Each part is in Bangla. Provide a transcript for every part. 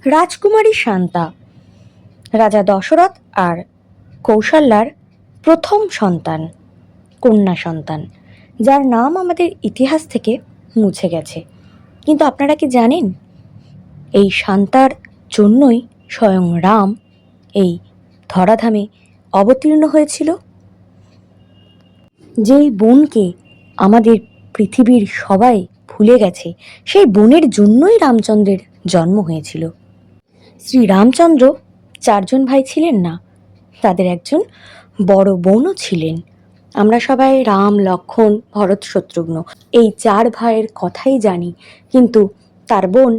রাজকুমারী শান্তা রাজা দশরথ আর কৌশল্যার প্রথম সন্তান, কন্যা সন্তান, যার নাম আমাদের ইতিহাস থেকে মুছে গেছে। কিন্তু আপনারা কি জানেন, এই শান্তার জন্যই স্বয়ং রাম এই ধরাধামে অবতীর্ণ হয়েছিল। যেই বোনকে আমাদের পৃথিবীর সবাই ভুলে গেছে, সেই বোনের জন্যই রামচন্দ্রের জন্ম হয়েছিল। শ্রী রামচন্দ্র 4 ভাই ছিলেন না, তাদের একজন বড় বোনও ছিলেন। আমরা সবাই রাম, লক্ষ্মণ, ভরত, শত্রুঘ্ন এই 4 ভাইয়ের কথাই জানি, কিন্তু তার বোন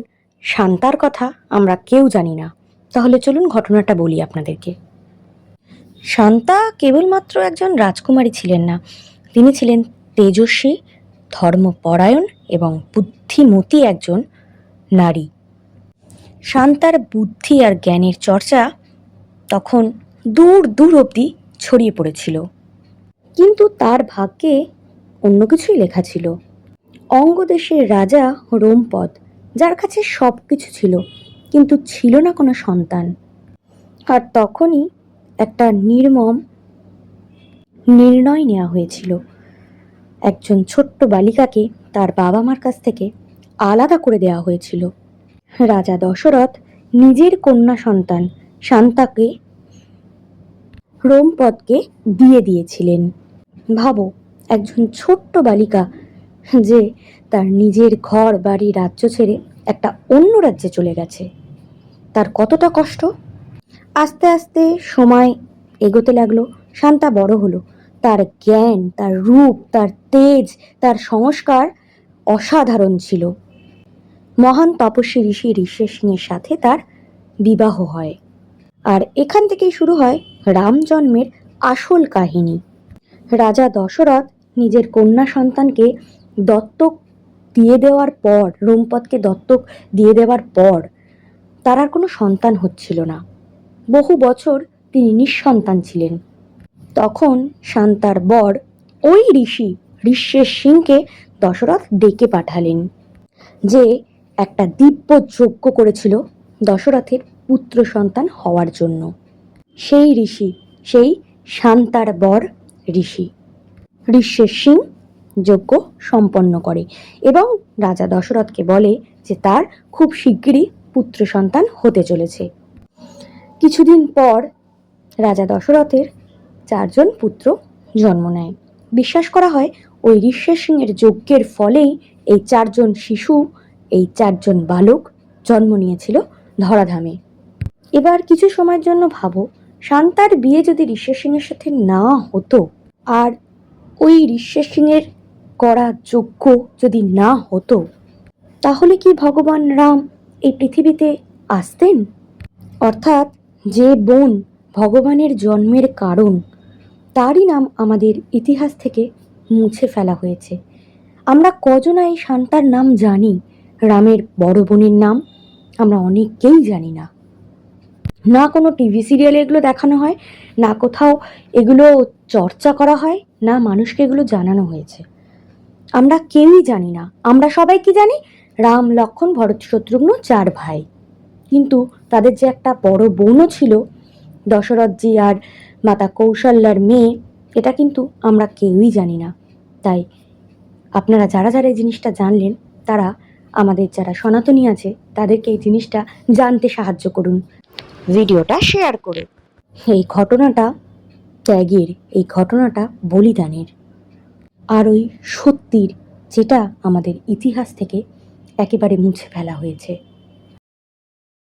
শান্তার কথা আমরা কেউ জানি না। তাহলে চলুন ঘটনাটা বলি আপনাদেরকে। শান্তা কেবলমাত্র একজন রাজকুমারী ছিলেন না, তিনি ছিলেন তেজস্বী, ধর্মপরায়ণ এবং বুদ্ধিমতী একজন নারী। শান্তার বুদ্ধি আর জ্ঞানের চর্চা তখন দূর দূর অবধি ছড়িয়ে পড়েছিল। কিন্তু তার ভাগ্যে অন্য কিছুই লেখা ছিল। অঙ্গদেশের রাজা রোমপদ, যার কাছে সব কিছু ছিল, কিন্তু ছিল না কোনো সন্তান। আর তখনই একটা নির্মম নির্ণয় নেওয়া হয়েছিল। একজন ছোট্ট বালিকাকে তার বাবা মার কাছ থেকে আলাদা করে দেওয়া হয়েছিল। রাজা দশরথ নিজের কন্যা সন্তান শান্তাকে রোমপদকে দিয়ে দিয়েছিলেন। ভাবো, একজন ছোট্ট বালিকা যে তার নিজের ঘর বাড়ি রাজ্য ছেড়ে একটা অন্য রাজ্যে চলে গেছে, তার কতটা কষ্ট। আস্তে আস্তে সময় এগোতে লাগলো, শান্তা বড় হলো। তার জ্ঞান, তার রূপ, তার তেজ, তার সংস্কার অসাধারণ ছিল। মহান তপস্বী ঋষি ঋষ্যের সিংহের সাথে তার বিবাহ হয়। আর এখান থেকেই শুরু হয় রাম জন্মের আসল কাহিনী। রাজা দশরথ নিজের কন্যা সন্তানকে দত্তক দিয়ে দেওয়ার পর, রোমপদকে দত্তক দিয়ে দেওয়ার পর তার আর কোনো সন্তান হচ্ছিল না। বহু বছর তিনি নিঃসন্তান ছিলেন। তখন শান্তার বর ওই ঋষ্যের সিংকে দশরথ ডেকে পাঠালেন, যে একটা দিব্য যজ্ঞ করেছিল দশরথের পুত্র সন্তান হওয়ার জন্য। সেই ঋষি, সেই শান্তার বর ঋষ্যের সিং যজ্ঞ সম্পন্ন করে এবং রাজা দশরথকে বলে যে তার খুব শিগগিরই পুত্র সন্তান হতে চলেছে। কিছুদিন পর রাজা দশরথের 4 পুত্র জন্ম নেয়। বিশ্বাস করা হয় ওই ঋষ্যের সিংহের যজ্ঞের ফলেই এই 4 শিশু, এই 4 বালক জন্ম নিয়েছিল ধরাধামে। এবার কিছু সময়ের জন্য ভাবো, শান্তার বিয়ে যদি ঋষ্যের সিংহের সাথে না হতো, আর ওই ঋষ্যের সিংহের করা যজ্ঞ যদি না হতো, তাহলে কি ভগবান রাম এই পৃথিবীতে আসতেন? অর্থাৎ যে বোন ভগবানের জন্মের কারণ, তারই নাম আমাদের ইতিহাস থেকে মুছে ফেলা হয়েছে। আমরা কজনা এই শান্তার নাম জানি? রামের বড় বোনের নাম আমরা অনেকেই জানি না। না কোনো টিভি সিরিয়ালে এগুলো দেখানো হয়, না কোথাও এগুলো চর্চা করা হয়, না মানুষকে এগুলো জানানো হয়েছে। আমরা কেউই জানি না। আমরা সবাই কি জানি? রাম, লক্ষ্মণ, ভরত, শত্রুঘ্ন 4 ভাই। কিন্তু তাদের যে একটা বড় বোনও ছিল, দশরথজি আর মাতা কৌশল্যার মেয়ে, এটা কিন্তু আমরা কেউই জানি না। তাই আপনারা যারা যারা এই জিনিসটা জানলেন, তারা আমাদের যারা সনাতনী আছে তাদেরকে এই জিনিসটা জানতে সাহায্য করুন, ভিডিওটা শেয়ার করে। এই ঘটনাটা ত্যাগের, এই ঘটনাটা বলিদানের, আর ওই সত্যির, যেটা আমাদের ইতিহাস থেকে একেবারে মুছে ফেলা হয়েছে।